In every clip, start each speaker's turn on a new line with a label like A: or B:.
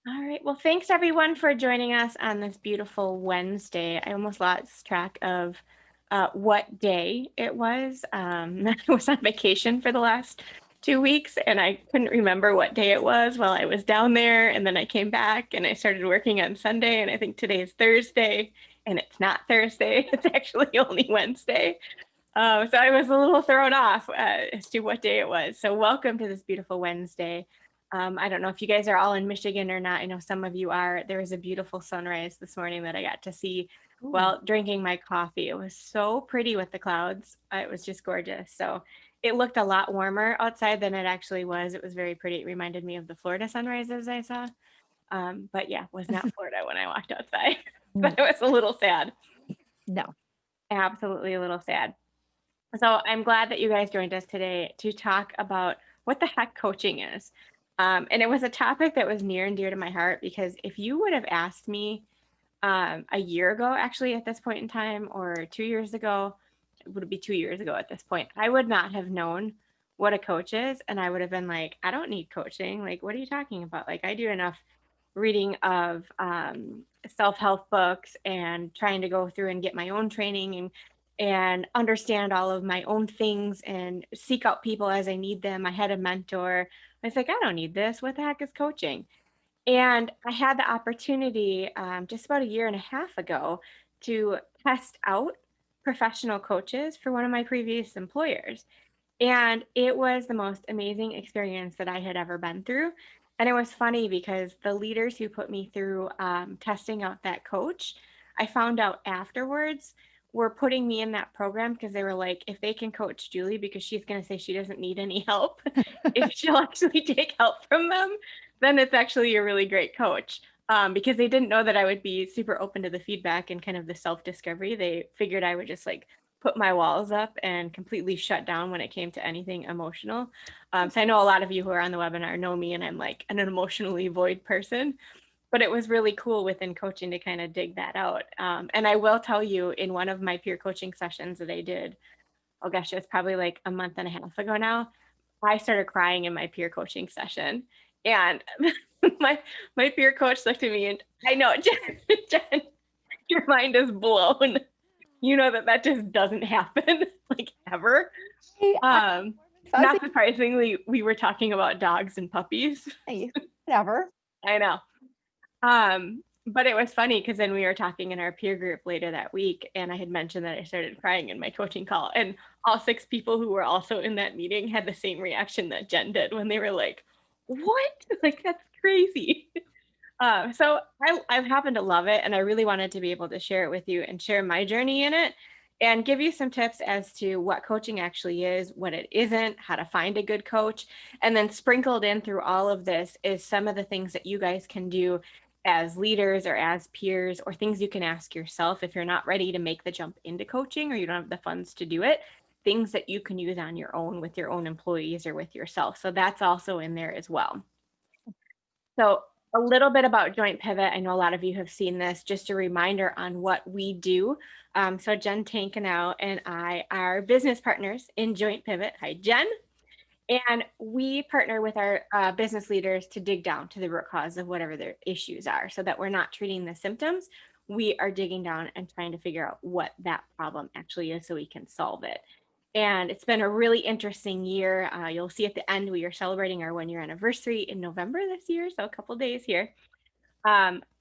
A: All right. Well, thanks everyone for joining us on this beautiful Wednesday. I almost lost track of what day it was. I was on vacation for the last 2 weeks and I couldn't remember what day it was while I was down there. And then I came back and I started working on Sunday. And I think today is Thursday and it's not Thursday. It's actually only Wednesday. So I was a little thrown off as to what day it was. So welcome to this beautiful Wednesday. I don't know if you guys are all in Michigan or not. I know some of you are. There was a beautiful sunrise this morning that I got to see
B: Ooh,
A: while drinking my coffee. It was so pretty with the clouds. It was just gorgeous. So it looked a lot warmer outside than it actually was. It was very pretty. It reminded me of the Florida sunrises I saw. But yeah, was not Florida when I walked outside. So
B: n
A: I was a little sad.
B: no.
A: Absolutely a little sad. So I'm glad that you guys joined us today to talk about what the heck coaching is. And it was a topic that was near and dear to my heart because if you would have asked me a year ago, actually at this point in time, or 2 years ago, it would be 2 years ago at this point, I would not have known what a coach is. And I would have been like, I don't need coaching. Like, what are you talking about? Like, I do enough reading of self-help books and trying to go through and get my own training and understand all of my own things and seek out people as I need them. I had a mentor. I was like, I don't need this. What the heck is coaching? And I had the opportunity just about a year and a half ago to test out professional coaches for one of my previous employers. And it was the most amazing experience that I had ever been through. And it was funny because the leaders who put me through testing out that coach, I found out afterwards were putting me in that program because they were like, if they can coach Julie because she's going to say she doesn't need any help, if she'll actually take help from them, then it's actually a really great coach. Because they didn't know that I would be super open to the feedback and kind of the self discovery. They figured I would just like put my walls up and completely shut down when it came to anything emotional. So I know a lot of you who are on the webinar know me, and I'm like an emotionally void person. But it was really cool within coaching to kind of dig that out. And I will tell you, in one of my peer coaching sessions that I did, oh gosh, it was probably like a month and a half ago now. I started crying in my peer coaching session, and my my peer coach looked at me and I know, Jen, your mind is blown. You know that that just doesn't happen like ever.
B: I'm
A: Um,
B: warm and fuzzy.
A: Not surprisingly, we were talking about dogs and puppies.
B: Hey, whatever.
A: I know. But it was funny because then we were talking in our peer group later that week, and I had mentioned that I started crying in my coaching call, and all six people who were also in that meeting had the same reaction that Jen did when they were like, "What? Like that's crazy." So I've happened to love it, and I really wanted to be able to share it with you and share my journey in it and give you some tips as to what coaching actually is, what it isn't, how to find a good coach. And then sprinkled in through all of this is some of the things that you guys can do as leaders or as peers, or things you can ask yourself if you're not ready to make the jump into coaching or you don't have the funds to do it. Things that you can use on your own with your own employees or with yourself. So that's also in there as well. So, a little bit about Joint Pivot. I know a lot of you have seen this. Just a reminder on what we do. So, Jen Tankenow and I are business partners in Joint Pivot. Hi, Jen. And we partner with our business leaders to dig down to the root cause of whatever their issues are so that we're not treating the symptoms. We are digging down and trying to figure out what that problem actually is so we can solve it. And it's been a really interesting year. You'll see at the end, we are celebrating our 1 year anniversary in November this year, so a couple days here.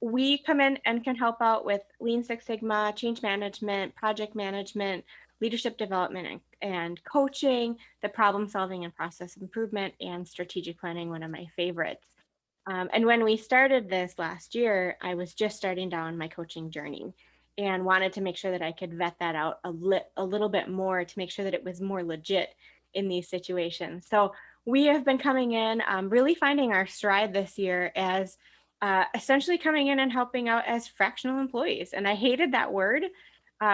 A: We come in and can help out with Lean Six Sigma, change management, project management, leadership development, and coaching, the problem solving and process improvement, and strategic planning, one of my favorites. And when we started this last year, I was just starting down my coaching journey and wanted to make sure that I could vet that out a little bit more to make sure that it was more legit in these situations. So we have been coming in, really finding our stride this year as essentially coming in and helping out as fractional employees. And I hated that word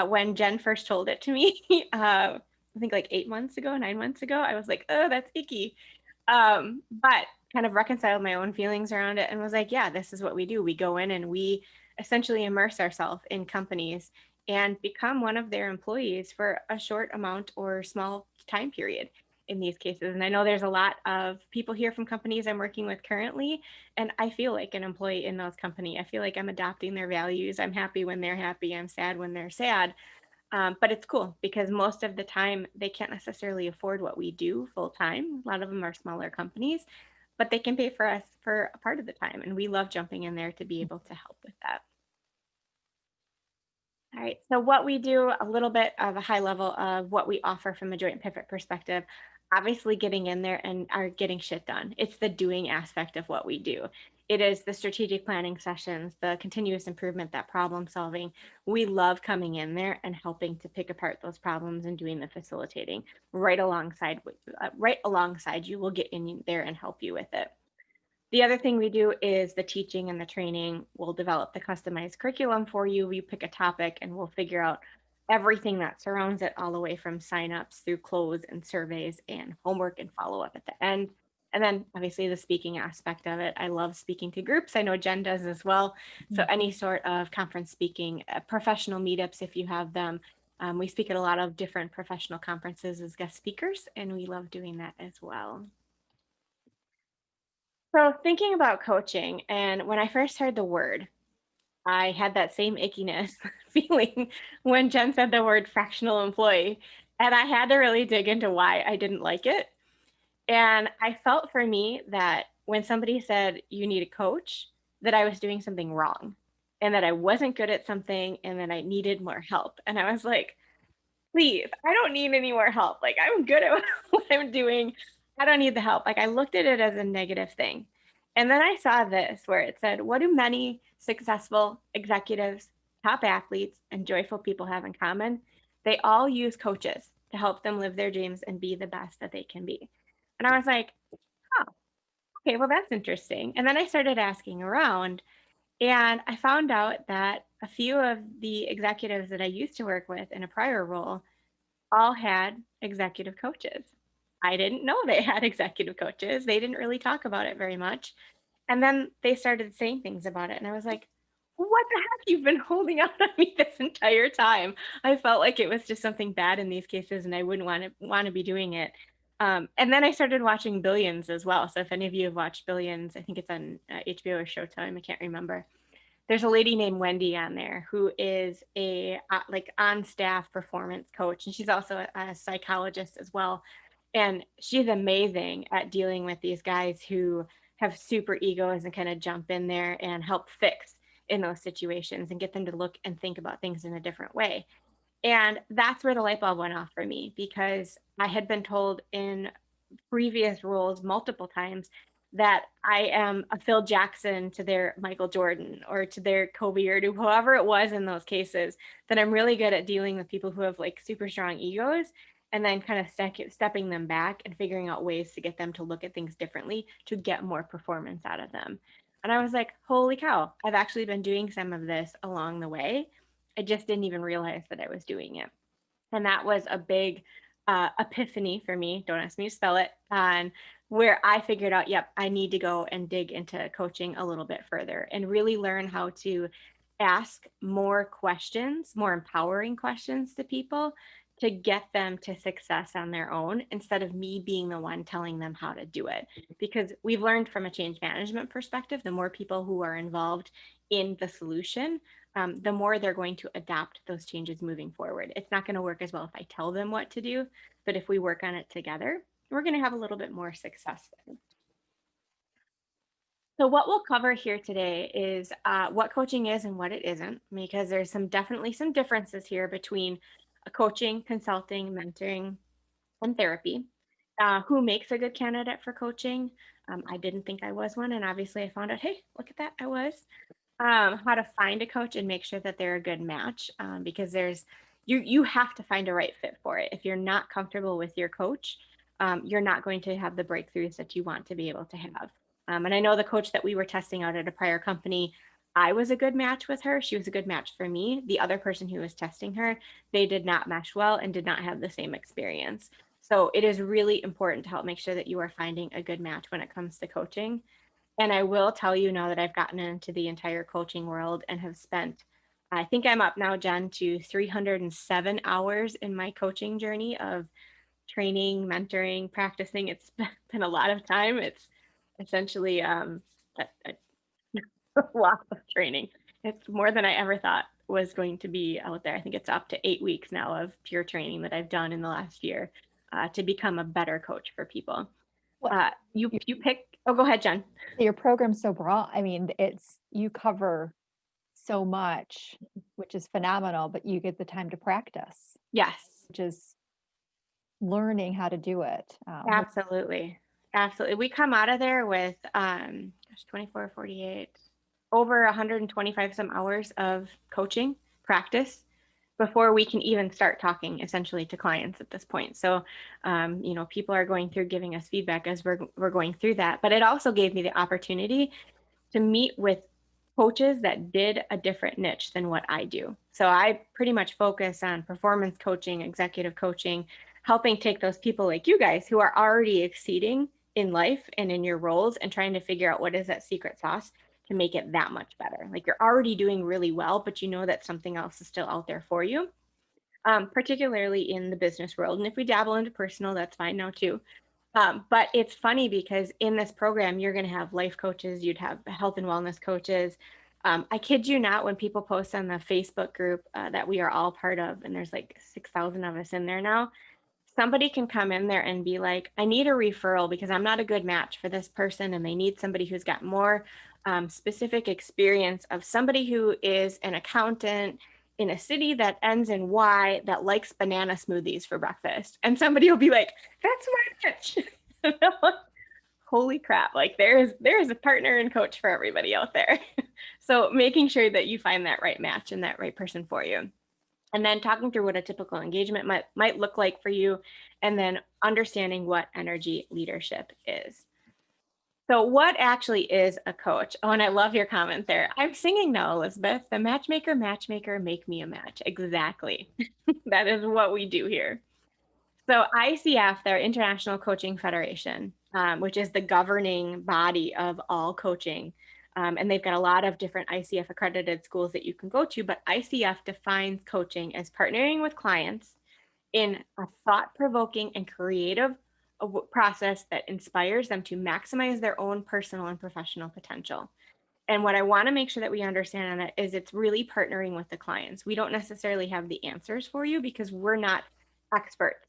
A: when Jen first told it to me. I think like 8 months ago, 9 months ago, I was like, oh, that's icky. But kind of reconciled my own feelings around it and was like, yeah, this is what we do. We go in and we essentially immerse ourselves in companies and become one of their employees for a short amount or small time period. in these cases. And I know there's a lot of people here from companies I'm working with currently, and I feel like an employee in those company. I feel like I'm adopting their values. I'm happy when they're happy. I'm sad when they're sad. But it's cool because most of the time they can't necessarily afford what we do full time. A lot of them are smaller companies, but they can pay for us for a part of the time. And we love jumping in there to be able to help with that. All right, so what we do, a little bit of a high level of what we offer from a joint pivot perspective. Obviously, getting in there and are getting shit done. It's the doing aspect of what we do. It is the strategic planning sessions, the continuous improvement, that problem solving. We love coming in there and helping to pick apart those problems and doing the facilitating right alongside you. We'll get in there and help you with it. The other thing we do is the teaching and the training. We'll develop the customized curriculum for you. You pick a topic and we'll figure out everything that surrounds it, all the way from signups through close and surveys and homework and follow up at the end. And then obviously the speaking aspect of it. I love speaking to groups. I know Jen does as well. So any sort of conference speaking, professional meetups, if you have them. We speak at a lot of different professional conferences as guest speakers, and we love doing that as well. So thinking about coaching, and when I first heard the word, I had that same ickiness feeling when Jen said the word fractional employee. And I had to really dig into why I didn't like it. And I felt for me that when somebody said you need a coach, that I was doing something wrong and that I wasn't good at something and that I needed more help. And I was like, please, I don't need any more help. Like, I'm good at what I'm doing. I don't need the help. Like, I looked at it as a negative thing. And then I saw this where it said, what do many successful executives, top athletes, and joyful people have in common? They all use coaches to help them live their dreams and be the best that they can be. And I was like, oh, okay, well, that's interesting. And then I started asking around, and I found out that a few of the executives that I used to work with in a prior role all had executive coaches. I didn't know they had executive coaches. They didn't really talk about it very much. And then they started saying things about it. And I was like, what the heck? You've been holding out on me this entire time. I felt like it was just something bad in these cases and I wouldn't want to be doing it. And then I started watching Billions as well. So if any of you have watched Billions, I think it's on HBO or Showtime. I can't remember. There's a lady named Wendy on there who is a like on staff performance coach, and she's also a psychologist as well. And she's amazing at dealing with these guys who have super egos and kind of jump in there and help fix in those situations and get them to look and think about things in a different way. And that's where the light bulb went off for me because I had been told in previous roles multiple times that I am a Phil Jackson to their Michael Jordan or to their Kobe or to whoever it was in those cases, that I'm really good at dealing with people who have like super strong egos and then kind of stepping them back and figuring out ways to get them to look at things differently to get more performance out of them. And I was like, holy cow, I've actually been doing some of this along the way. I just didn't even realize that I was doing it. And that was a big epiphany for me. Don't ask me to spell it. On where I figured out, yep, I need to go and dig into coaching a little bit further and really learn how to ask more questions, more empowering questions to people to get them to success on their own instead of me being the one telling them how to do it. Because we've learned from a change management perspective, the more people who are involved in the solution, the more they're going to adapt those changes moving forward. It's not going to work as well if I tell them what to do, but if we work on it together, we're going to have a little bit more success then. So what we'll cover here today is what coaching is and what it isn't, because there's definitely some differences here between coaching, consulting, mentoring, and therapy. Who makes a good candidate for coaching? I didn't think I was one, and obviously I found out, hey, look at that, I was. How to find a coach and make sure that they're a good match, because you have to find a right fit for it. If you're not comfortable with your coach, you're not going to have the breakthroughs that you want to be able to have. And I know the coach that we were testing out at a prior company, I was a good match with her. She was a good match for me. The other person who was testing her, they did not mesh well and did not have the same experience. So it is really important to help make sure that you are finding a good match when it comes to coaching. And I will tell you now that I've gotten into the entire coaching world and have spent, I think I'm up now, Jen, to 307 hours in my coaching journey of training, mentoring, practicing. It's been a lot of time. It's essentially a lot of training. It's more than I ever thought was going to be out there. I think it's up to 8 weeks now of pure training that I've done in the last year to become a better coach for people.
B: What
A: You pick. Oh, go ahead, Jen.
B: your program's so broad. I mean, you cover so much, which is phenomenal, but you get the time to practice,
A: Yes,
B: which is learning how to do it.
A: absolutely. Absolutely. We come out of there with 24, 48, over 125 some hours of coaching practice before we can even start talking essentially to clients at this point. So, people are going through giving us feedback as we're going through that. But it also gave me the opportunity to meet with coaches that did a different niche than what I do. So I pretty much focus on performance coaching, executive coaching, helping take those people like you guys who are already exceeding in life and in your roles and trying to figure out what is that secret sauce to make it that much better. Like you're already doing really well, but you know that something else is still out there for you, particularly in the business world. And if we dabble into personal, that's fine now too. But it's funny because in this program, you're going to have life coaches, you'd have health and wellness coaches. I kid you not, when people post on the Facebook group that we are all part of, and there's like 6,000 of us in there now, somebody can come in there and be like, I need a referral because I'm not a good match for this person, and they need somebody who's got more specific experience of somebody who is an accountant in a city that ends in Y that likes banana smoothies for breakfast. And somebody will be like, that's my match. Holy crap. Like there is a partner and coach for everybody out there. So making sure that you find that right match and that right person for you, and then talking through what a typical engagement might look like for you, and then understanding what energy leadership is. So what actually is a coach? Oh, and I love your comment there. I'm singing now, Elizabeth. The matchmaker, make me a match. Exactly. That is what we do here. So ICF, their International Coaching Federation, which is the governing body of all coaching. And they've got a lot of different ICF accredited schools that you can go to, but ICF defines coaching as partnering with clients in a thought-provoking and creative process that inspires them to maximize their own personal and professional potential. And what I want to make sure that we understand on it is it's really partnering with the clients. We don't necessarily have the answers for you because we're not experts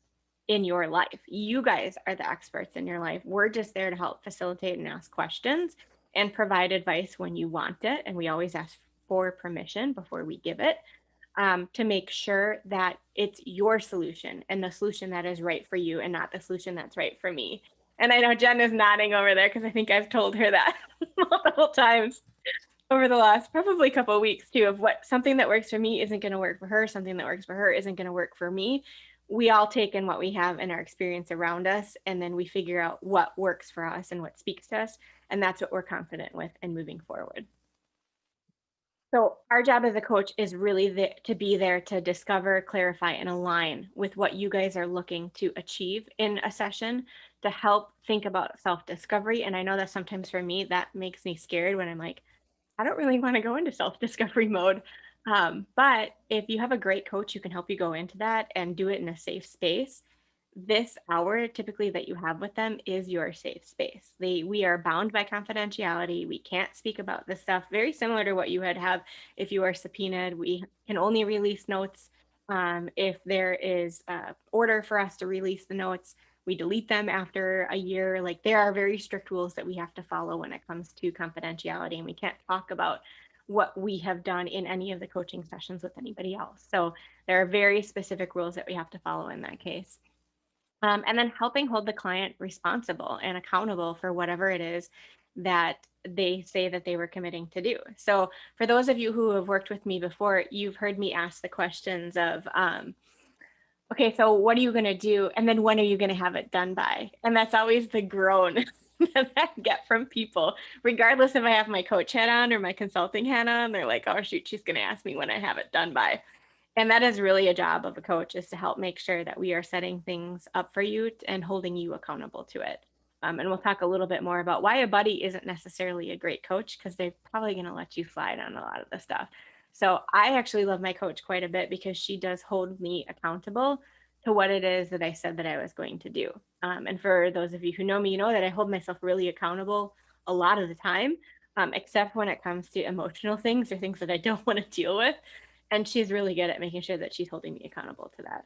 A: in your life. You guys are the experts in your life. We're just there to help facilitate and ask questions and provide advice when you want it. And we always ask for permission before we give it, to make sure that it's your solution and the solution that is right for you and not the solution that's right for me. And I know Jen is nodding over there because I think I've told her that multiple times over the last probably couple of weeks too, of what something that works for me isn't going to work for her, something that works for her isn't going to work for me. We all take in what we have in our experience around us, and then we figure out what works for us and what speaks to us, and that's what we're confident with and moving forward. So our job as a coach is really to be there to discover, clarify, and align with what you guys are looking to achieve in a session, to help think about self-discovery. And I know that sometimes for me, that makes me scared when I'm like, I don't really want to go into self-discovery mode. But if you have a great coach who can help you go into that and do it in a safe space, this hour typically that you have with them is your safe space. We are bound by confidentiality. We can't speak about this stuff. Very similar to what you would have if you are subpoenaed. We can only release notes if there is an order for us to release the notes. We delete them after a year. Like there are very strict rules that we have to follow when it comes to confidentiality, and we can't talk about what we have done in any of the coaching sessions with anybody else. So there are very specific rules that we have to follow in that case. And then helping hold the client responsible and accountable for whatever it is that they say that they were committing to do. So for those of you who have worked with me before, you've heard me ask the questions of, okay, so what are you going to do? And then when are you going to have it done by? And that's always the groan that I get from people, regardless if I have my coach hat on or my consulting hat on. They're like, oh, shoot, she's going to ask me when I have it done by. And that is really a job of a coach, is to help make sure that we are setting things up for you and holding you accountable to it. And we'll talk a little bit more about why a buddy isn't necessarily a great coach, because they're probably going to let you slide on a lot of the stuff. So I actually love my coach quite a bit because she does hold me accountable to what it is that I said that I was going to do. And for those of you who know me, you know that I hold myself really accountable a lot of the time, except when it comes to emotional things or things that I don't want to deal with. And she's really good at making sure that she's holding me accountable to that.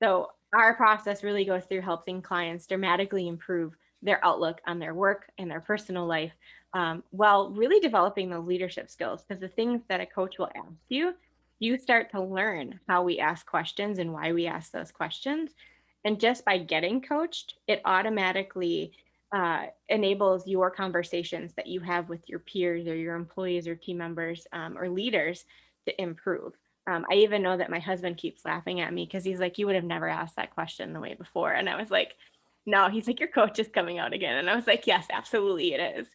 A: So our process really goes through helping clients dramatically improve their outlook on their work and their personal life, while really developing those leadership skills. Because the things that a coach will ask you, you start to learn how we ask questions and why we ask those questions. And just by getting coached, it automatically enables your conversations that you have with your peers or your employees or team members, or leaders to improve. I even know that my husband keeps laughing at me because he's like, you would have never asked that question the way before. And I was like, no, he's like, your coach is coming out again. And I was like, yes, absolutely it is.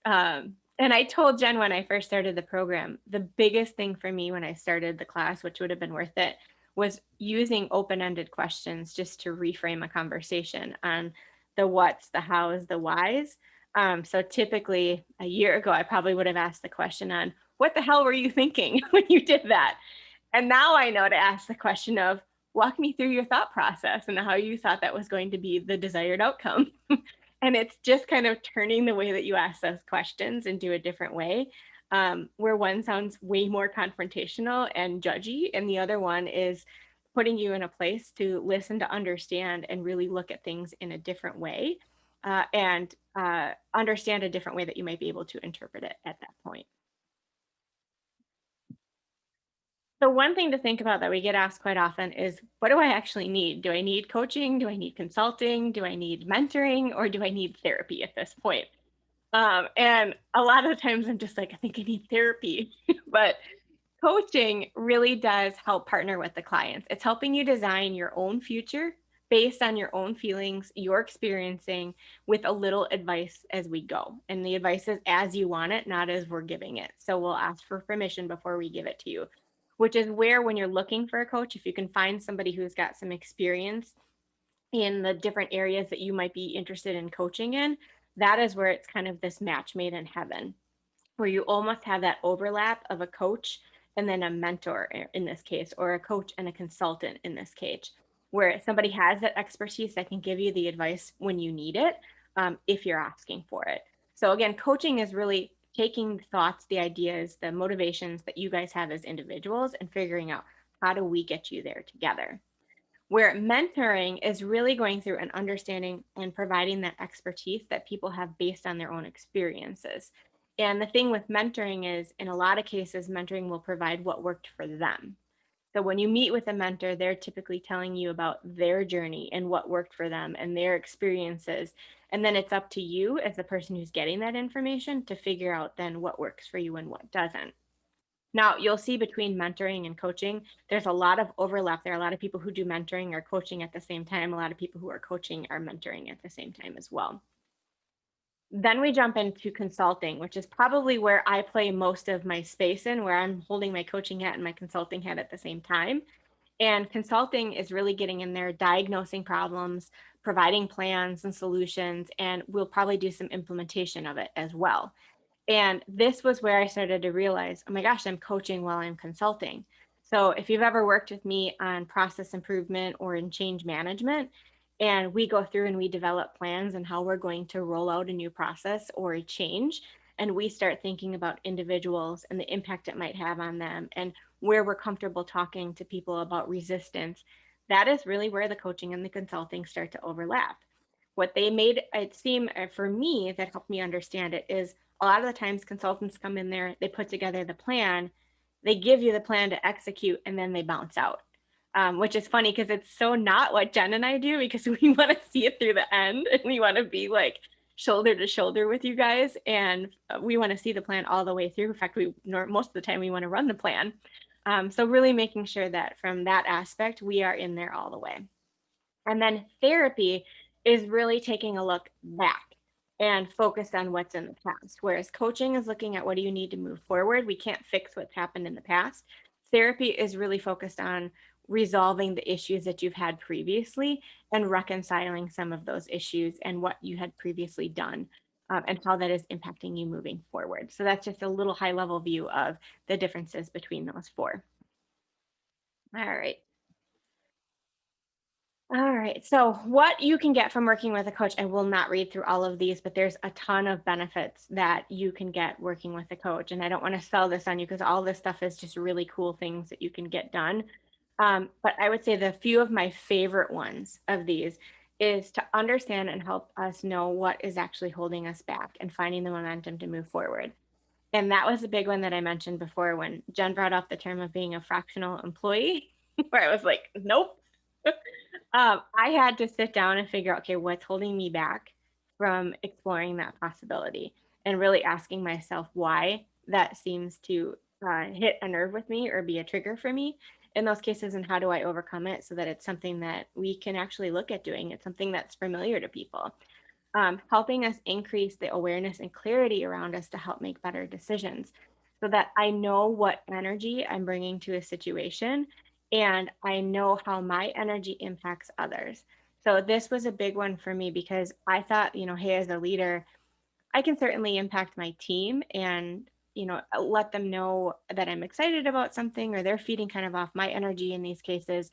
A: And I told Jen when I first started the program, the biggest thing for me when I started the class, which would have been worth it, was using open-ended questions just to reframe a conversation on the what's, the how's, the why's. So typically a year ago, I probably would have asked the question on what the hell were you thinking when you did that? And now I know to ask the question of, walk me through your thought process and how you thought that was going to be the desired outcome. And it's just kind of turning the way that you ask those questions into a different way, where one sounds way more confrontational and judgy, and the other one is putting you in a place to listen, to understand, and really look at things in a different way, and understand a different way that you might be able to interpret it at that point. So one thing to think about that we get asked quite often is, what do I actually need? Do I need coaching? Do I need consulting? Do I need mentoring? Or do I need therapy at this point? And a lot of the times I'm just like, I think I need therapy. But coaching really does help partner with the clients. It's helping you design your own future based on your own feelings, you're experiencing, with a little advice as we go. And the advice is as you want it, not as we're giving it. So we'll ask for permission before we give it to you, which is where, when you're looking for a coach, if you can find somebody who's got some experience in the different areas that you might be interested in coaching in, that is where it's kind of this match made in heaven, where you almost have that overlap of a coach and then a mentor in this case, or a coach and a consultant in this case, where somebody has that expertise that can give you the advice when you need it, if you're asking for it. So again, coaching is really taking the thoughts, the ideas, the motivations that you guys have as individuals and figuring out, how do we get you there together? Where mentoring is really going through and understanding and providing that expertise that people have based on their own experiences. And the thing with mentoring is, in a lot of cases, mentoring will provide what worked for them. So when you meet with a mentor, they're typically telling you about their journey and what worked for them and their experiences. And then it's up to you as the person who's getting that information to figure out then what works for you and what doesn't. Now, you'll see between mentoring and coaching, there's a lot of overlap. There are a lot of people who do mentoring or coaching at the same time. A lot of people who are coaching are mentoring at the same time as well. Then we jump into consulting, which is probably where I play most of my space in, where I'm holding my coaching hat and my consulting hat at the same time. And consulting is really getting in there, diagnosing problems, providing plans and solutions, and we'll probably do some implementation of it as well. And this was where I started to realize, oh my gosh, I'm coaching while I'm consulting. So if you've ever worked with me on process improvement or in change management, and we go through and we develop plans and how we're going to roll out a new process or a change, and we start thinking about individuals and the impact it might have on them, and where we're comfortable talking to people about resistance, that is really where the coaching and the consulting start to overlap. What they made it seem, for me, that helped me understand it, is a lot of the times consultants come in there, they put together the plan, they give you the plan to execute, and then they bounce out. Which is funny because it's so not what Jen and I do, because we want to see it through the end and we want to be like shoulder to shoulder with you guys, and we want to see the plan all the way through. In fact, most of the time we want to run the plan. So really making sure that from that aspect, we are in there all the way. And then therapy is really taking a look back and focused on what's in the past. Whereas coaching is looking at what do you need to move forward. We can't fix what's happened in the past. Therapy is really focused on resolving the issues that you've had previously and reconciling some of those issues and what you had previously done, and how that is impacting you moving forward. So that's just a little high level view of the differences between those four. All right. All right. So, what you can get from working with a coach, I will not read through all of these, but there's a ton of benefits that you can get working with a coach. And I don't want to sell this on you because all this stuff is just really cool things that you can get done. But I would say the few of my favorite ones of these is to understand and help us know what is actually holding us back and finding the momentum to move forward. And that was a big one that I mentioned before when Jen brought up the term of being a fractional employee, where I was like, nope. I had to sit down and figure out, okay, what's holding me back from exploring that possibility and really asking myself why that seems to hit a nerve with me or be a trigger for me in those cases, and how do I overcome it so that it's something that we can actually look at doing. It's something that's familiar to people, helping us increase the awareness and clarity around us to help make better decisions so that I know what energy I'm bringing to a situation and I know how my energy impacts others. So, this was a big one for me because I thought, hey, as a leader, I can certainly impact my team and let them know that I'm excited about something or they're feeding kind of off my energy in these cases,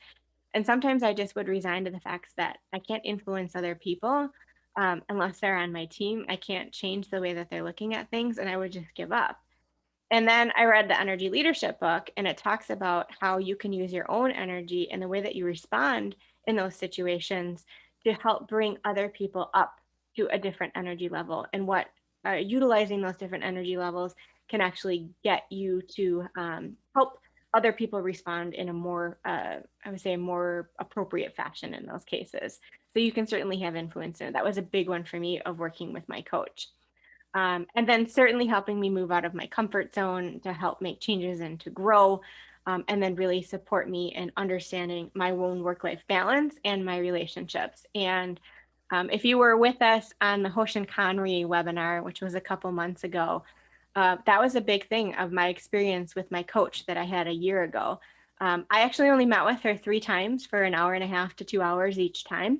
A: and sometimes I just would resign to the facts that I can't influence other people unless they're on my team. I can't change the way that they're looking at things, and I would just give up. And then I read the energy leadership book, and it talks about how you can use your own energy and the way that you respond in those situations to help bring other people up to a different energy level, and what utilizing those different energy levels can actually get you to help other people respond in a more, I would say, a more appropriate fashion in those cases. So you can certainly have influence in it. That was a big one for me of working with my coach. And then certainly helping me move out of my comfort zone to help make changes and to grow, and then really support me in understanding my own work life balance and my relationships. And if you were with us on the Hoshin Conry webinar, which was a couple months ago, that was a big thing of my experience with my coach that I had a year ago. I actually only met with her 3 times for an hour and a half to 2 hours each time.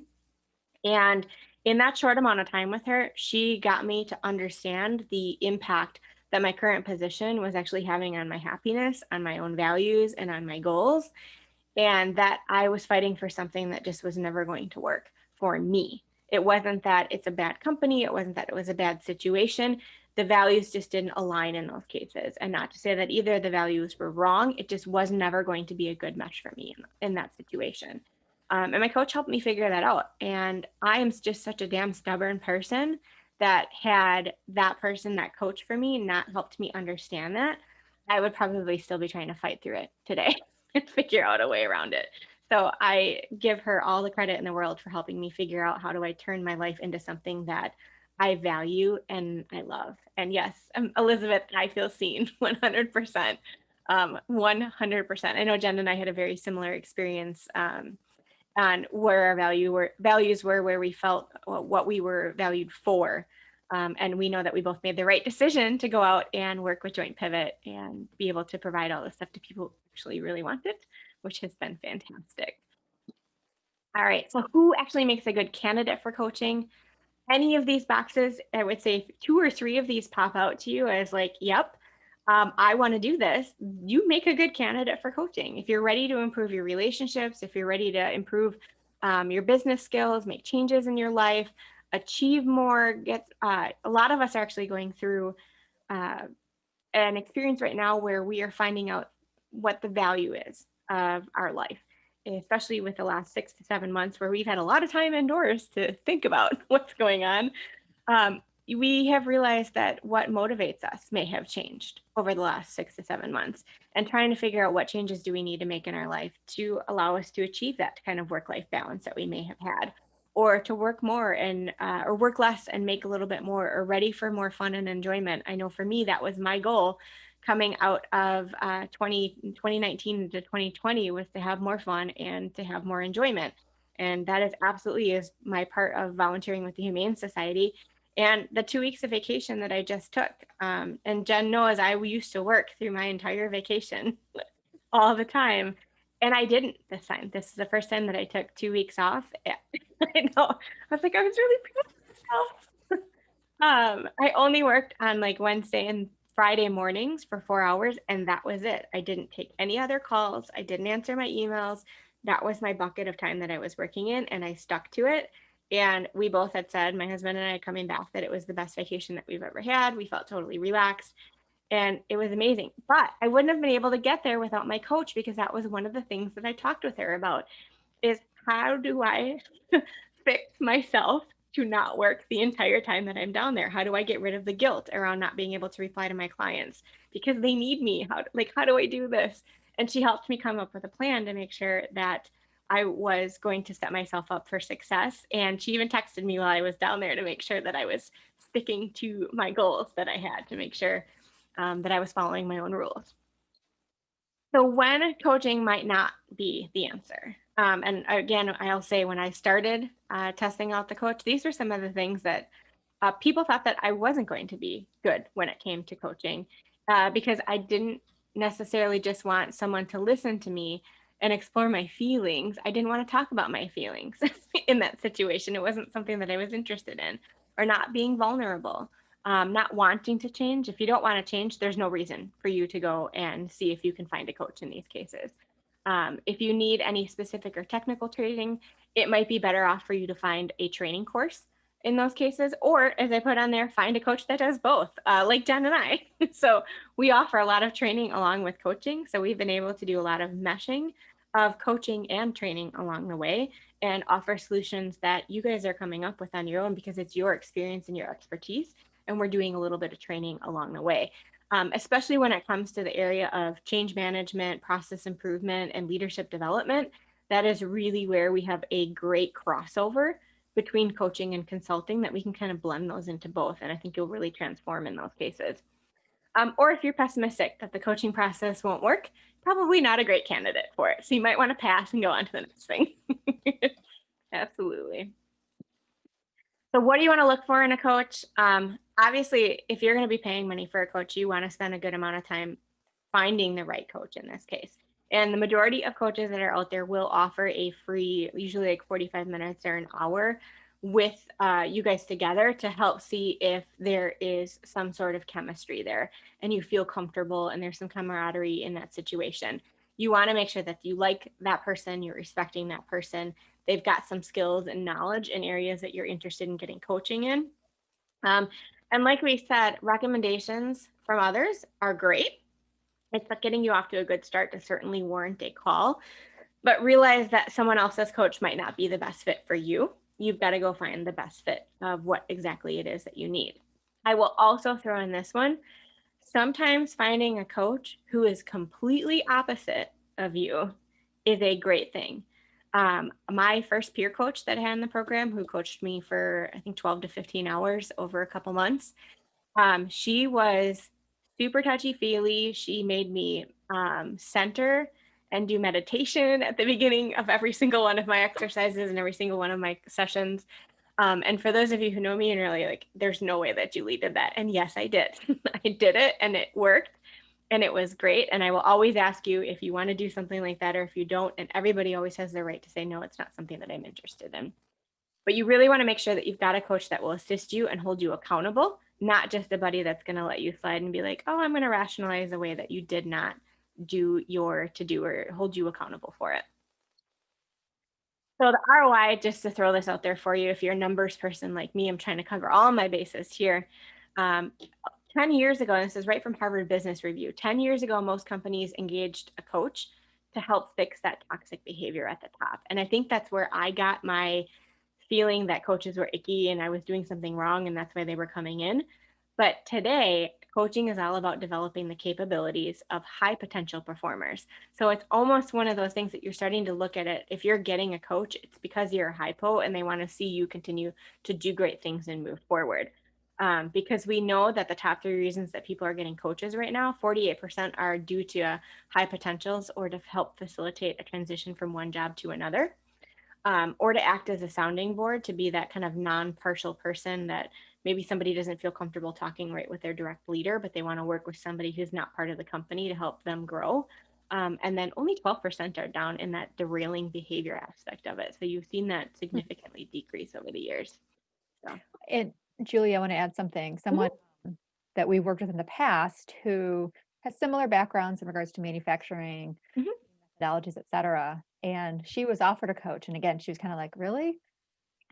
A: And in that short amount of time with her, she got me to understand the impact that my current position was actually having on my happiness, on my own values, and on my goals, and that I was fighting for something that just was never going to work for me. It wasn't that it's a bad company, it wasn't that it was a bad situation. The values just didn't align in those cases. And not to say that either of the values were wrong, it just was never going to be a good match for me in that situation. And my coach helped me figure that out. And I am just such a damn stubborn person that had that person, that coach for me, not helped me understand that, I would probably still be trying to fight through it today and figure out a way around it. So I give her all the credit in the world for helping me figure out how do I turn my life into something that I value and I love. And yes, Elizabeth, I feel seen 100%. 100%. I know Jen and I had a very similar experience on where our values were, where we felt what we were valued for. And we know that we both made the right decision to go out and work with JointPivot and be able to provide all this stuff to people who actually really want it, which has been fantastic. All right, so who actually makes a good candidate for coaching? Any of these boxes, I would say 2 or 3 of these pop out to you as like, yep, I want to do this. You make a good candidate for coaching. If you're ready to improve your relationships, if you're ready to improve your business skills, make changes in your life, achieve more, a lot of us are actually going through uh, an experience right now where we are finding out what the value is of our life, especially with the last 6 to 7 months where we've had a lot of time indoors to think about what's going on. We have realized that what motivates us may have changed over the last 6 to 7 months, and trying to figure out what changes do we need to make in our life to allow us to achieve that kind of work-life balance that we may have had, or to work more and or work less and make a little bit more, or ready for more fun and enjoyment. I know for me that was my goal coming out of 2019 to 2020, was to have more fun and to have more enjoyment. And that is absolutely is my part of volunteering with the Humane Society. And the 2 weeks of vacation that I just took, and Jen knows I used to work through my entire vacation all the time. And I didn't this time. This is the first time that I took 2 weeks off. I know. I was like, I was really proud of myself. I only worked on like Wednesday and Friday mornings for 4 hours, and that was it. I didn't take any other calls. I didn't answer my emails. that was my bucket of time that I was working in, and I stuck to it. And we both had said, my husband and I coming back, that it was the best vacation that we've ever had. We felt totally relaxed and it was amazing. But I wouldn't have been able to get there without my coach, because that was one of the things that I talked with her about, is how do I fix myself to not work the entire time that I'm down there? How do I get rid of the guilt around not being able to reply to my clients because they need me? How do I do this? And she helped me come up with a plan to make sure that I was going to set myself up for success. And she even texted me while I was down there to make sure that I was sticking to my goals that I had, to make sure that I was following my own rules. So when coaching might not be the answer. And again, I'll say when I started testing out the coach, these were some of the things that people thought that I wasn't going to be good when it came to coaching, because I didn't necessarily just want someone to listen to me and explore my feelings. I didn't want to talk about my feelings in that situation. It wasn't something that I was interested in, or not being vulnerable, not wanting to change. If you don't want to change, there's no reason for you to go and see if you can find a coach in these cases. If you need any specific or technical training, it might be better off for you to find a training course in those cases, or as I put on there, find a coach that does both, like Jen and I. So we offer a lot of training along with coaching. So we've been able to do a lot of meshing of coaching and training along the way, and offer solutions that you guys are coming up with on your own, because it's your experience and your expertise. And we're doing a little bit of training along the way. Especially when it comes to the area of change management, process improvement, and leadership development. That is really where we have a great crossover between coaching and consulting, that we can kind of blend those into both. And I think you'll really transform in those cases. Or if you're pessimistic that the coaching process won't work, probably not a great candidate for it. So you might want to pass and go on to the next thing. Absolutely. So what do you want to look for in a coach? Obviously, if you're going to be paying money for a coach, you want to spend a good amount of time finding the right coach in this case. And the majority of coaches that are out there will offer a free, usually like 45 minutes or an hour, with you guys together, to help see if there is some sort of chemistry there and you feel comfortable and there's some camaraderie in that situation. You want to make sure that you like that person, you're respecting that person, they've got some skills and knowledge in areas that you're interested in getting coaching in. Um, and like we said, recommendations from others are great. It's like getting you off to a good start to certainly warrant a call, but realize that someone else's coach might not be the best fit for you. You've got to go find the best fit of what exactly it is that you need. I will also throw in this one. Sometimes finding a coach who is completely opposite of you is a great thing. My first peer coach that I had in the program, who coached me for I think 12 to 15 hours over a couple months, she was super touchy feely. She made me center and do meditation at the beginning of every single one of my exercises and every single one of my sessions. And for those of you who know me and are really like, there's no way that Julie did that. And yes, I did. I did it and it worked and it was great. And I will always ask you if you want to do something like that or if you don't. And everybody always has the right to say, no, it's not something that I'm interested in. But you really want to make sure that you've got a coach that will assist you and hold you accountable, not just a buddy that's going to let you slide and be like, oh, I'm going to rationalize the way that you did not do your to do or hold you accountable for it. So the ROI, just to throw this out there for you, if you're a numbers person like me, I'm trying to cover all my bases here. 10 years ago, and this is right from Harvard Business Review, 10 years ago, most companies engaged a coach to help fix that toxic behavior at the top. And I think that's where I got my feeling that coaches were icky and I was doing something wrong and that's why they were coming in. But today, coaching is all about developing the capabilities of high potential performers. So it's almost one of those things that you're starting to look at it. If you're getting a coach, it's because you're a hypo and they want to see you continue to do great things and move forward. Because we know that the top 3 reasons that people are getting coaches right now, 48% are due to high potentials or to help facilitate a transition from one job to another. Or to act as a sounding board, to be that kind of non-partial person that maybe somebody doesn't feel comfortable talking right with their direct leader, but they want to work with somebody who's not part of the company to help them grow. And then only 12% are down in that derailing behavior aspect of it. So you've seen that significantly decrease over the years. So.
B: And Julie, I want to add something. Someone that we worked with in the past who has similar backgrounds in regards to manufacturing
A: Mhm.
B: methodologies, et cetera. And she was offered a coach. And again, she was kind of like, really?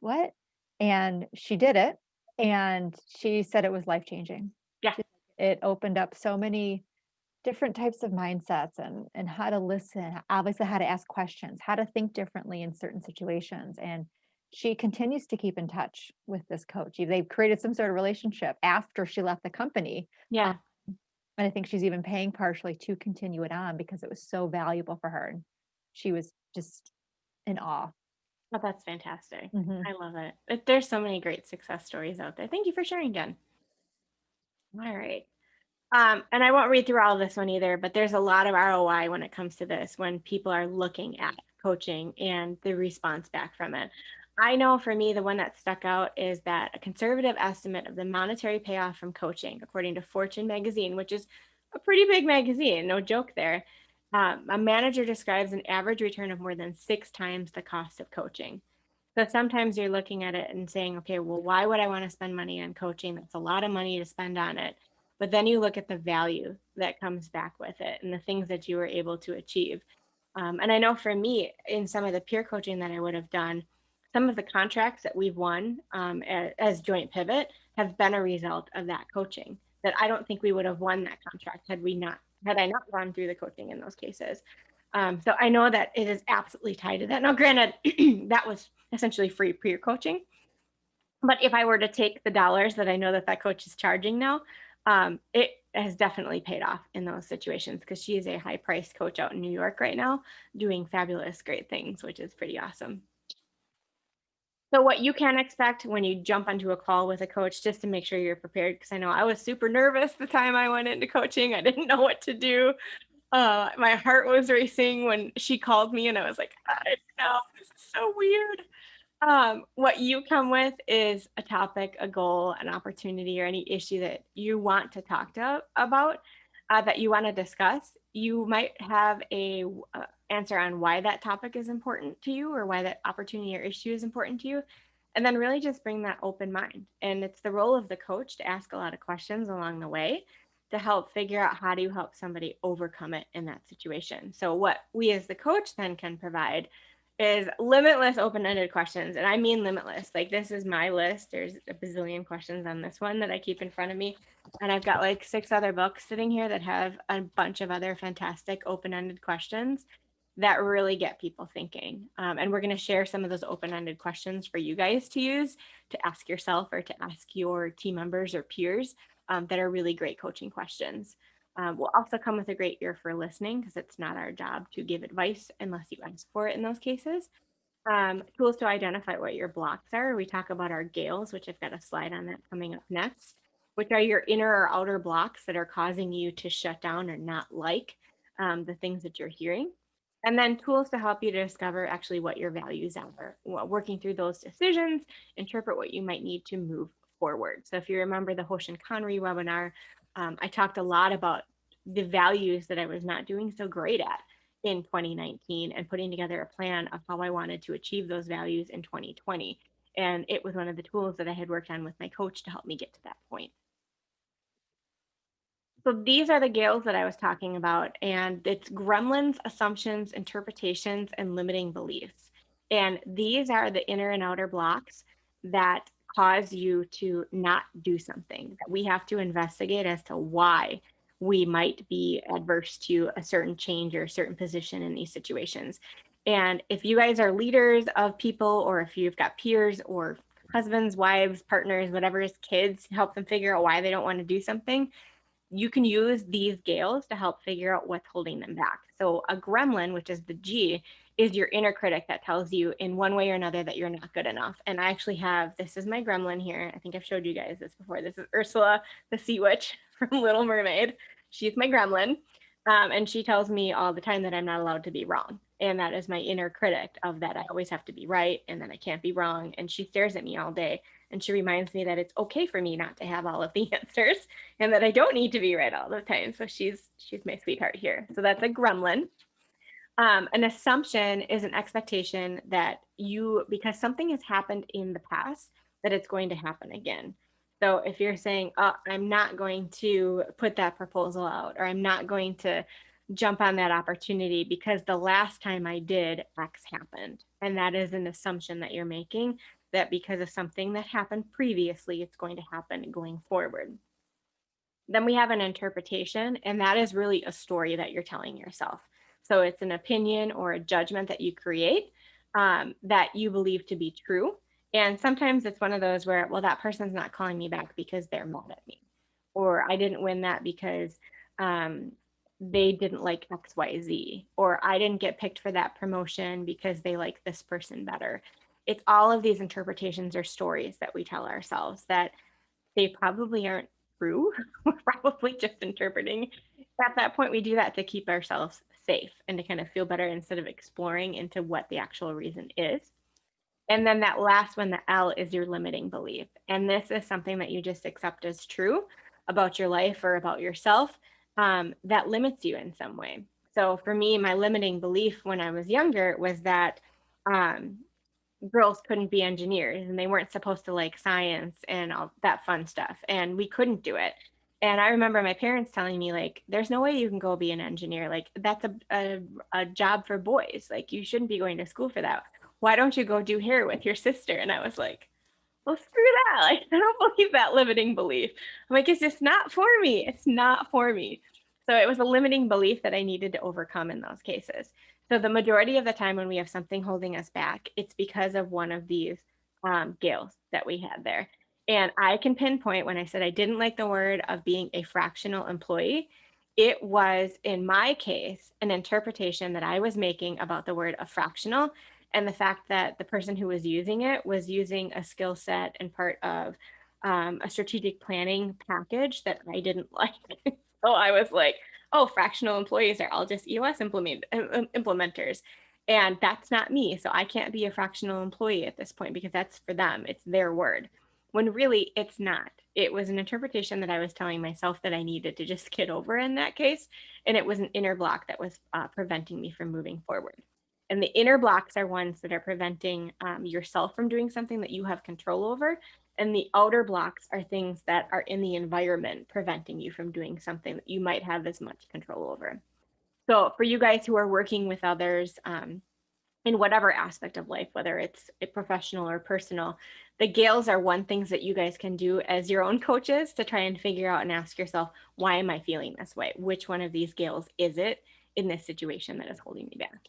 B: What? And she did it. And she said it was life changing.
A: Yeah.
B: It opened up so many different types of mindsets and how to listen, obviously how to ask questions, how to think differently in certain situations. And she continues to keep in touch with this coach. They've created some sort of relationship after she left the company. Um,
A: Yeah.
B: and I think she's even paying partially to continue it on because it was so valuable for her. And she was just in awe.
A: Oh, that's fantastic.
B: Hmm.
A: I love it. There's so many great success stories out there. Thank you for sharing, Jen. All right. And I won't read through all of this one either, but there's a lot of ROI when it comes to this, when people are looking at coaching and the response back from it. I know for me, the one that stuck out is that a conservative estimate of the monetary payoff from coaching, according to Fortune magazine, which is a pretty big magazine, no joke there. A manager describes an average return of more than 6 times the cost of coaching. So sometimes you're looking at it and saying, okay, well, why would I want to spend money on coaching? That's a lot of money to spend on it. But then you look at the value that comes back with it and the things that you were able to achieve. And I know for me, in some of the peer coaching that I would have done, some of the contracts that we've won as JointPivot have been a result of that coaching. That I don't think we would have won that contract had I not gone through the coaching in those cases. So I know that it is absolutely tied to that. Now, granted, that was essentially free peer coaching. But if I were to take the dollars that I know that that coach is charging now, it has definitely paid off in those situations because she is a high priced coach out in New York right now, doing fabulous, great things, which is pretty awesome. So, what you can expect when you jump onto a call with a coach, just to make sure you're prepared, because I know I was super nervous the time I went into coaching. I didn't know what to do. My heart was racing when she called me, and I was like, I know, this is so weird. What you come with is a topic, a goal, an opportunity, or any issue that you want to talk to about, that you want to discuss. You might have a answer on why that topic is important to you or why that opportunity or issue is important to you. And then really just bring that open mind. And it's the role of the coach to ask a lot of questions along the way to help figure out how do you help somebody overcome it in that situation. So what we as the coach then can provide is limitless open-ended questions. And I mean limitless. Like, this is my list. There's a bazillion questions on this one that I keep in front of me. And I've got like 6 other books sitting here that have a bunch of other fantastic open-ended questions that really get people thinking. And we're going to share some of those open-ended questions for you guys to use to ask yourself or to ask your team members or peers, that are really great coaching questions. We'll also come with a great ear for listening, because it's not our job to give advice unless you ask for it in those cases. Tools to identify what your blocks are. We talk about our gales, which I've got a slide on that coming up next, which are your inner or outer blocks that are causing you to shut down or not like the things that you're hearing. And then tools to help you to discover actually what your values are, working through those decisions, interpret what you might need to move forward. So if you remember the Hoshin Conry webinar, I talked a lot about the values that I was not doing so great at in 2019 and putting together a plan of how I wanted to achieve those values in 2020. And it was one of the tools that I had worked on with my coach to help me get to that point. So these are the gales that I was talking about, and it's gremlins, assumptions, interpretations, and limiting beliefs. And these are the inner and outer blocks that cause you to not do something, that we have to investigate as to why we might be adverse to a certain change or a certain position in these situations. And if you guys are leaders of people, or if you've got peers or husbands, wives, partners, whatever is kids, help them figure out why they don't want to do something, you can use these gales to help figure out what's holding them back. So a gremlin, which is the G, is your inner critic that tells you in one way or another that you're not good enough. And I actually have, this is my gremlin here. I think I've showed you guys this before. This is Ursula, the sea witch from Little Mermaid. She's my gremlin. And she tells me all the time that I'm not allowed to be wrong. And that is my inner critic of that I always have to be right and that I can't be wrong. And she stares at me all day. And she reminds me that it's okay for me not to have all of the answers and that I don't need to be right all the time. So she's my sweetheart here. So that's a gremlin. An assumption is an expectation that because something has happened in the past, that it's going to happen again. So if you're saying, oh, I'm not going to put that proposal out, or I'm not going to jump on that opportunity because the last time I did, X happened. And that is an assumption that you're making, that because of something that happened previously, it's going to happen going forward. Then we have an interpretation, and that is really a story that you're telling yourself. So it's an opinion or a judgment that you create, that you believe to be true. And sometimes it's one of those where, well, that person's not calling me back because they're mad at me, or I didn't win that because um, they didn't like XYZ, or I didn't get picked for that promotion because they like this person better. It's all of these interpretations or stories that we tell ourselves that they probably aren't true. We're probably just interpreting. At that point, we do that to keep ourselves safe and to kind of feel better instead of exploring into what the actual reason is. And then that last one, the L, is your limiting belief. And this is something that you just accept as true about your life or about yourself, that limits you in some way. So for me, my limiting belief when I was younger was that um, girls couldn't be engineers and they weren't supposed to like science and all that fun stuff. And we couldn't do it. And I remember my parents telling me, like, there's no way you can go be an engineer. Like, that's a job for boys. Like, you shouldn't be going to school for that. Why don't you go do hair with your sister? And I was like, well, screw that. Like, I don't believe that limiting belief. I'm like, it's just not for me. It's not for me. So it was a limiting belief that I needed to overcome in those cases. So the majority of the time when we have something holding us back, it's because of one of these gales that we had there. And I can pinpoint when I said I didn't like the word of being a fractional employee, it was in my case an interpretation that I was making about the word of fractional, and the fact that the person who was using it was using a skill set and part of a strategic planning package that I didn't like. So I was like, oh, fractional employees are all just EOS implementers. And that's not me. So I can't be a fractional employee at this point because that's for them. It's their word. When really it's not. It was an interpretation that I was telling myself that I needed to just get over in that case. And it was an inner block that was preventing me from moving forward. And the inner blocks are ones that are preventing yourself from doing something that you have control over. And the outer blocks are things that are in the environment preventing you from doing something that you might have as much control over. So for you guys who are working with others in whatever aspect of life, whether it's professional or personal, the gales are one things that you guys can do as your own coaches to try and figure out and ask yourself, why am I feeling this way? Which one of these gales is it in this situation that is holding me back?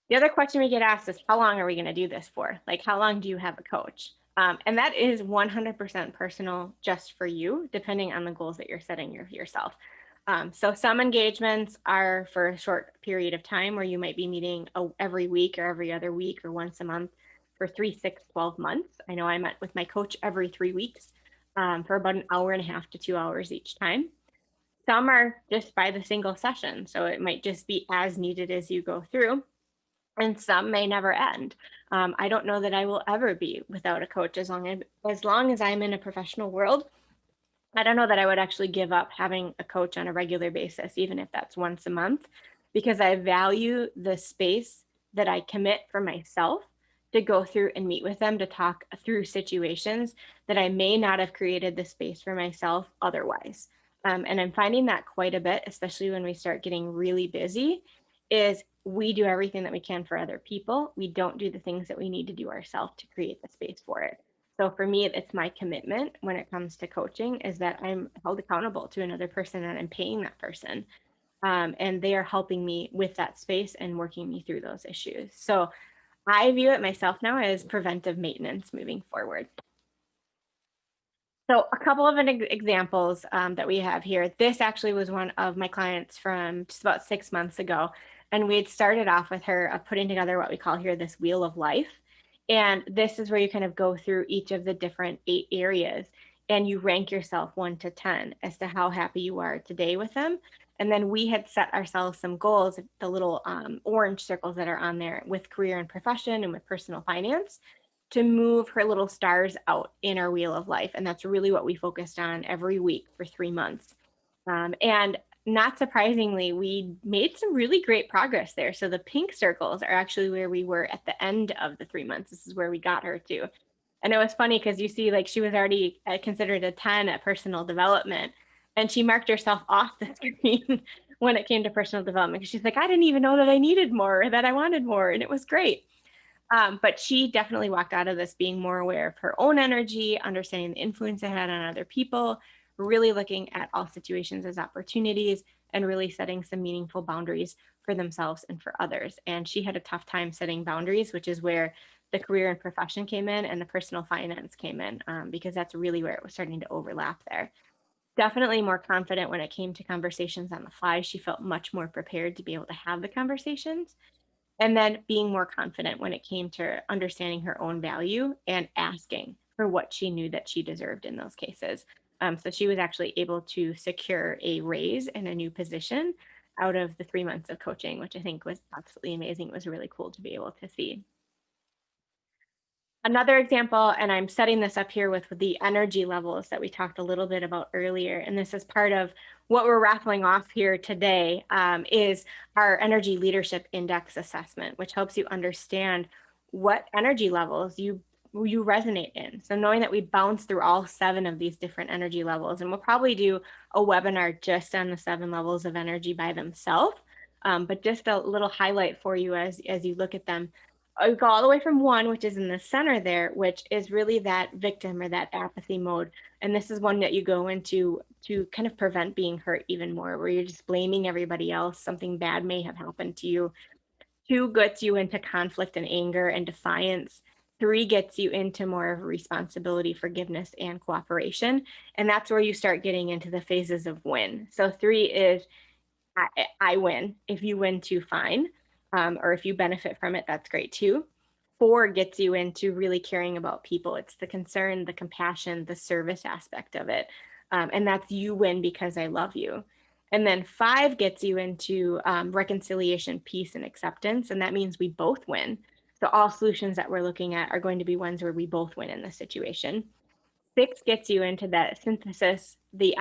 A: The other question we get asked is, how long are we going to do this for? Like, how long do you have a coach? And that is 100% personal just for you, depending on the goals that you're setting yourself. So some engagements are for a short period of time where you might be meeting every week or every other week or once a month for 3, 6, 12 months. I know I met with my coach every 3 weeks for about an hour and a half to 2 hours each time. Some are just by the single session. So it might just be as needed as you go through, and some may never end. I don't know that I will ever be without a coach as long as I'm in a professional world. I don't know that I would actually give up having a coach on a regular basis, even if that's once a month, because I value the space that I commit for myself to go through and meet with them to talk through situations that I may not have created the space for myself otherwise. And I'm finding that quite a bit, especially when we start getting really busy, is we do everything that we can for other people. We don't do the things that we need to do ourselves to create the space for it. So for me, it's my commitment when it comes to coaching is that I'm held accountable to another person and I'm paying that person. And they are helping me with that space and working me through those issues. So I view it myself now as preventive maintenance moving forward. So a couple of examples that we have here. This actually was one of my clients from just about 6 months ago. And we had started off with her putting together what we call here this wheel of life. And this is where you kind of go through each of the different 8 areas and you rank yourself 1 to 10 as to how happy you are today with them. And then we had set ourselves some goals, the little orange circles that are on there with career and profession and with personal finance, to move her little stars out in our wheel of life. And that's really what we focused on every week for 3 months. And not surprisingly, we made some really great progress there. So the pink circles are actually where we were at the end of the 3 months. This is where we got her to. And it was funny because you see, like, she was already considered a 10 at personal development. And she marked herself off the screen when it came to personal development. She's like, I didn't even know that I needed more or that I wanted more. And it was great. But she definitely walked out of this being more aware of her own energy, understanding the influence it had on other people, really looking at all situations as opportunities, and really setting some meaningful boundaries for themselves and for others. And she had a tough time setting boundaries, which is where the career and profession came in and the personal finance came in, because that's really where it was starting to overlap there. Definitely more confident when it came to conversations on the fly. She felt much more prepared to be able to have the conversations, and then being more confident when it came to understanding her own value and asking for what she knew that she deserved in those cases. So she was actually able to secure a raise and a new position out of the 3 months of coaching, which I think was absolutely amazing. It was really cool to be able to see. Another example, and I'm setting this up here with the energy levels that we talked a little bit about earlier, and this is part of what we're raffling off here today, is our energy leadership index assessment, which helps you understand what energy levels you resonate in. So knowing that we bounce through all 7 of these different energy levels, and we'll probably do a webinar just on the 7 levels of energy by themselves, but just a little highlight for you as you look at them. I go all the way from 1, which is in the center there, which is really that victim or that apathy mode. And this is one that you go into to kind of prevent being hurt even more, where you're just blaming everybody else. Something bad may have happened to you. 2 gets you into conflict and anger and defiance. 3 gets you into more of responsibility, forgiveness, and cooperation. And that's where you start getting into the phases of win. So 3 is I win. If you win too, fine. Or if you benefit from it, that's great too. 4 gets you into really caring about people. It's the concern, the compassion, the service aspect of it. And that's you win because I love you. And then 5 gets you into reconciliation, peace, and acceptance. And that means we both win. So all solutions that we're looking at are going to be ones where we both win in this situation. 6 gets you into that synthesis, the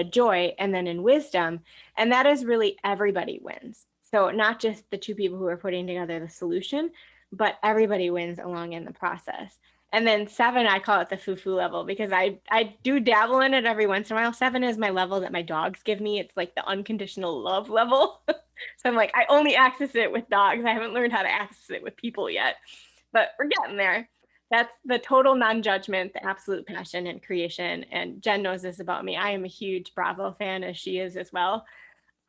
A: joy, and then in wisdom. And that is really everybody wins. So not just the 2 people who are putting together the solution, but everybody wins along in the process. And then 7, I call it the foo-foo level because I do dabble in it every once in a while. 7 is my level that my dogs give me. It's like the unconditional love level. So I'm like, I only access it with dogs. I haven't learned how to access it with people yet, but we're getting there. That's the total non-judgment, the absolute passion and creation. And Jen knows this about me. I am a huge Bravo fan, as she is as well.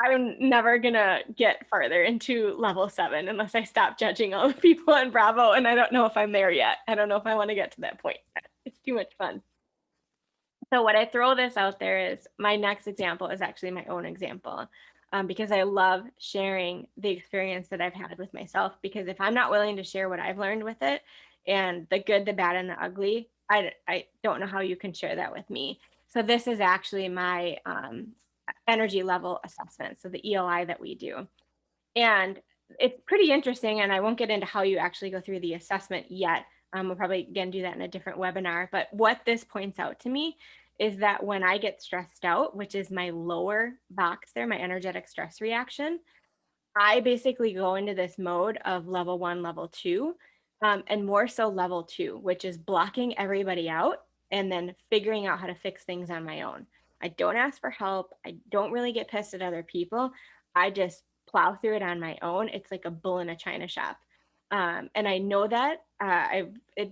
A: I'm never gonna get farther into level 7 unless I stop judging all the people on Bravo. And I don't know if I'm there yet. I don't know if I want to get to that point. It's too much fun. So what I throw this out there is my next example is actually my own example, because I love sharing the experience that I've had with myself. Because if I'm not willing to share what I've learned with it and the good, the bad, and the ugly, I don't know how you can share that with me. So this is actually my energy level assessment. So the ELI that we do. And it's pretty interesting. And I won't get into how you actually go through the assessment yet. We'll probably again do that in a different webinar. But what this points out to me is that when I get stressed out, which is my lower box there, my energetic stress reaction, I basically go into this mode of level 1, level 2, and more so level 2, which is blocking everybody out and then figuring out how to fix things on my own. I don't ask for help. I don't really get pissed at other people. I just plow through it on my own. It's like a bull in a china shop. And I know that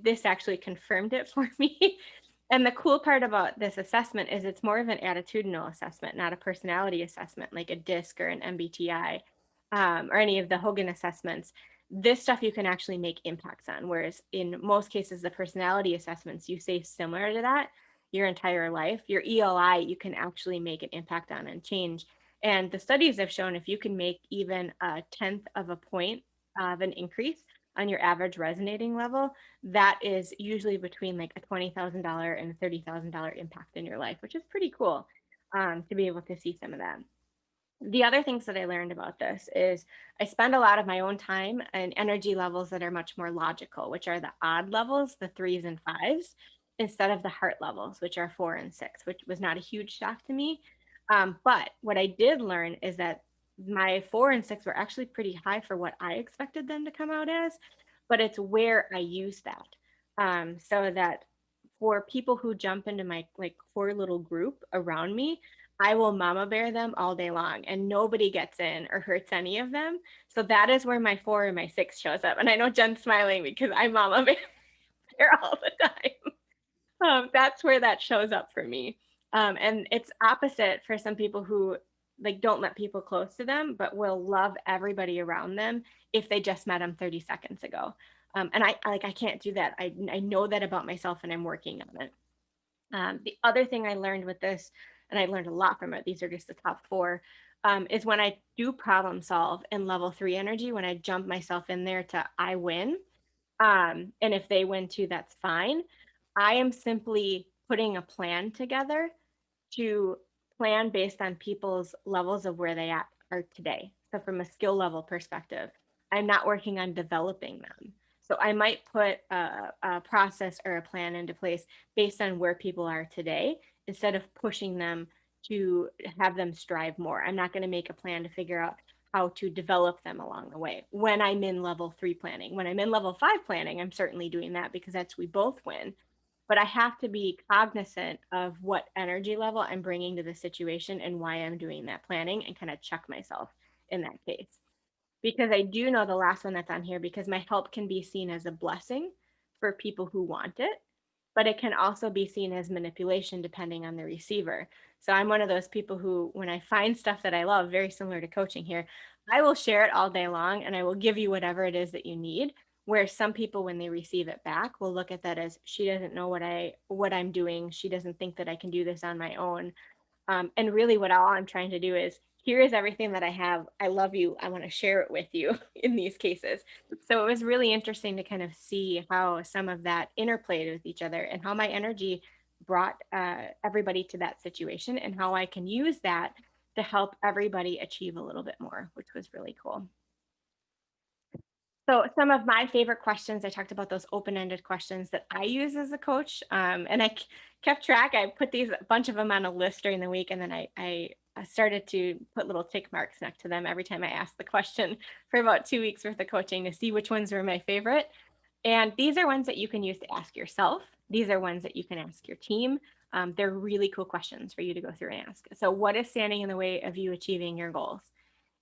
A: this actually confirmed it for me. And the cool part about this assessment is it's more of an attitudinal assessment, not a personality assessment like a DISC or an MBTI, or any of the Hogan assessments. This stuff you can actually make impacts on. Whereas in most cases, the personality assessments, you say similar to that your entire life. Your ELI, you can actually make an impact on and change. And the studies have shown if you can make even a 10th of a point of an increase on your average resonating level, that is usually between like a $20,000 and $30,000 impact in your life, which is pretty cool, to be able to see some of that. The other things that I learned about this is I spend a lot of my own time in energy levels that are much more logical, which are the odd levels, the 3s and 5s, instead of the heart levels, which are 4 and 6, which was not a huge shock to me. But what I did learn is that my 4 and 6 were actually pretty high for what I expected them to come out as, but it's where I use that. So that for people who jump into my like core little group around me, I will mama bear them all day long and nobody gets in or hurts any of them. So that is where my 4 and my 6 shows up. And I know Jen's smiling because I mama bear all the time. That's where that shows up for me. And it's opposite for some people who like don't let people close to them, but will love everybody around them if they just met them 30 seconds ago. And I can't do that. I know that about myself and I'm working on it. The other thing I learned with this, and I learned a lot from it, these are just the top 4, is when I do problem solve in level 3 energy, when I jump myself in there to I win, and if they win too, that's fine. I am simply putting a plan together to plan based on people's levels of where they are today. So from a skill level perspective, I'm not working on developing them. So I might put a process or a plan into place based on where people are today instead of pushing them to have them strive more. I'm not going to make a plan to figure out how to develop them along the way. When I'm in level 3 planning, when I'm in level 5 planning, I'm certainly doing that because that's we both win, but I have to be cognizant of what energy level I'm bringing to the situation and why I'm doing that planning and kind of check myself in that case. Because I do know the last one that's on here, because my help can be seen as a blessing for people who want it, but it can also be seen as manipulation depending on the receiver. So I'm one of those people who, when I find stuff that I love, very similar to coaching here, I will share it all day long and I will give you whatever it is that you need. Where some people, when they receive it back, will look at that as she doesn't know what I'm doing. She doesn't think that I can do this on my own. And really, what all I'm trying to do is here is everything that I have. I love you. I want to share it with you in these cases. So it was really interesting to kind of see how some of that interplayed with each other and how my energy brought everybody to that situation and how I can use that to help everybody achieve a little bit more, which was really cool. So some of my favorite questions, I talked about those open-ended questions that I use as a coach, and kept track. I put these a bunch of them on a list during the week, and then I started to put little tick marks next to them every time I asked the question for about 2 weeks worth of coaching to see which ones were my favorite. And these are ones that you can use to ask yourself. These are ones that you can ask your team. They're really cool questions for you to go through and ask. So what is standing in the way of you achieving your goals?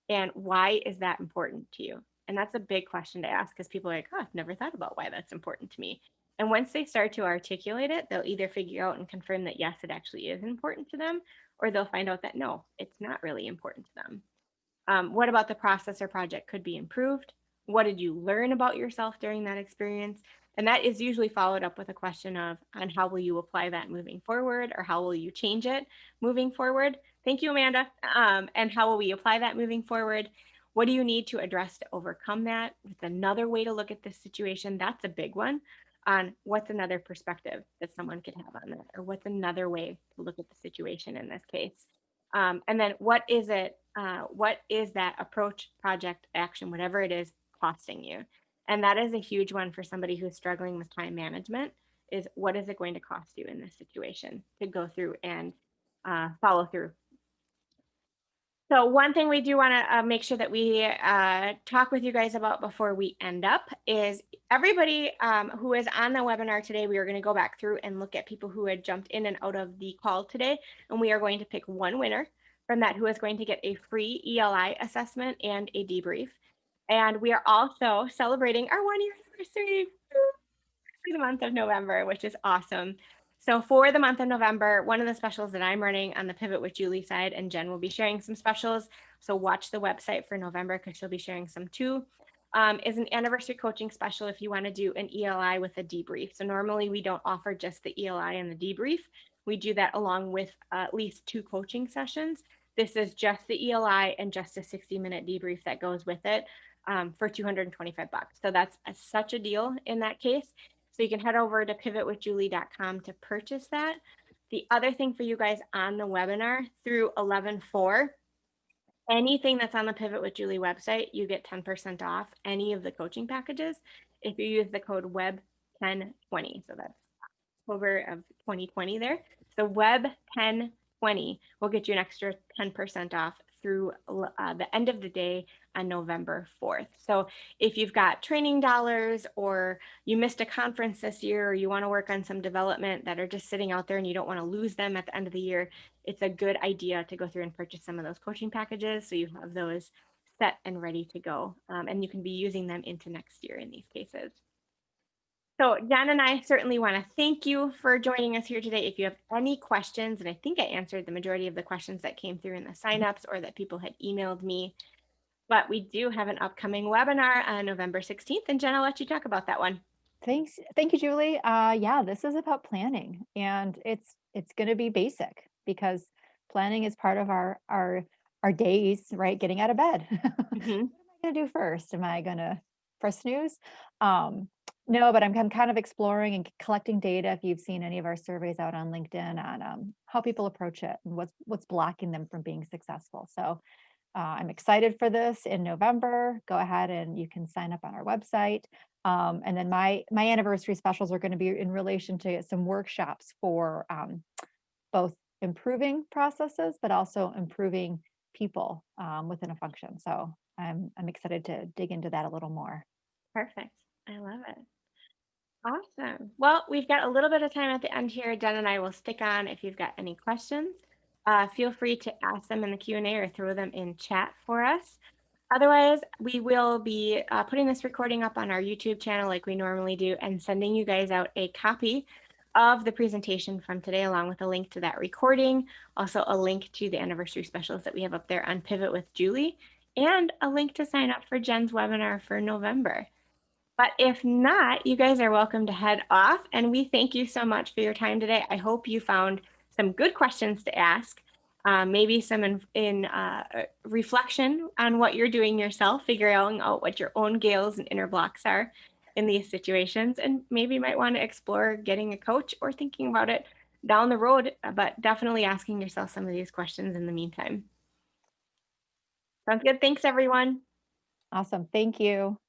A: And why is that important to you? And that's a big question to ask because people are like, oh, I've never thought about why that's important to me. And once they start to articulate it, they'll either figure out and confirm that yes, it actually is important to them, or they'll find out that no, it's not really important to them. What about the process or project could be improved? What did you learn about yourself during that experience? And that is usually followed up with a question of, on how will you apply that moving forward, or how will you change it moving forward? Thank you, Amanda. And how will we apply that moving forward? What do you need to address to overcome that? With another way to look at this situation, that's a big one. On what's another perspective that someone could have on that, or what's another way to look at the situation in this case. And then what is it? What is that approach, project, action, whatever it is, costing you? And that is a huge one for somebody who's struggling with time management. Is what is it going to cost you in this situation to go through and follow through? So one thing we do want to make sure that we talk with you guys about before we end up is everybody who is on the webinar today, we are going to go back through and look at people who had jumped in and out of the call today. And we are going to pick one winner from that who is going to get a free ELI assessment and a debrief. And we are also celebrating our 1-year anniversary for the month of November, which is awesome. So for the month of November, one of the specials that I'm running on the Pivot with Julie side, and Jen will be sharing some specials. So watch the website for November because she'll be sharing some too. Is an anniversary coaching special if you want to do an ELI with a debrief. So normally we don't offer just the ELI and the debrief. We do that along with at least 2 coaching sessions. This is just the ELI and just a 60-minute debrief that goes with it for $225. So that's such a deal in that case. So you can head over to pivotwithjulie.com to purchase that. The other thing for you guys on the webinar through 11/4, anything that's on the Pivot with Julie website, you get 10% off any of the coaching packages if you use the code WEB1020. So that's October of 2020 there. So WEB1020 will get you an extra 10% off through the end of the day on November 4th. So if you've got training dollars or you missed a conference this year or you want to work on some development that are just sitting out there and you don't want to lose them at the end of the year, it's a good idea to go through and purchase some of those coaching packages so you have those set and ready to go. And you can be using them into next year in these cases. So, Jen and I certainly want to thank you for joining us here today. If you have any questions, and I think I answered the majority of the questions that came through in the signups or that people had emailed me, but we do have an upcoming webinar on November 16th. And Jen, I'll let you talk about that one.
B: Thanks. Thank you, Julie. Yeah, this is about planning, and it's going to be basic because planning is part of our days, right? Getting out of bed.
A: Hmm.
B: What am I going to do first? Am I going to press snooze? Um, no, but I'm kind of exploring and collecting data. If you've seen any of our surveys out on LinkedIn on how people approach it and what's blocking them from being successful. So I'm excited for this in November. Go ahead and you can sign up on our website. And then my anniversary specials are going to be in relation to some workshops for both improving processes, but also improving people within a function. So I'm excited to dig into that a little more.
A: Perfect. I love it. Awesome. Well, we've got a little bit of time at the end here. Jen and I will stick on if you've got any questions. Feel free to ask them in the Q&A or throw them in chat for us. Otherwise, we will be putting this recording up on our YouTube channel like we normally do and sending you guys out a copy of the presentation from today along with a link to that recording, also a link to the anniversary specials that we have up there on Pivot with Julie, and a link to sign up for Jen's webinar for November. But if not, you guys are welcome to head off. And we thank you so much for your time today. I hope you found some good questions to ask, maybe some in reflection on what you're doing yourself, figuring out what your own gales and inner blocks are in these situations. And maybe you might want to explore getting a coach or thinking about it down the road, but definitely asking yourself some of these questions in the meantime. Sounds good. Thanks, everyone.
B: Awesome. Thank you.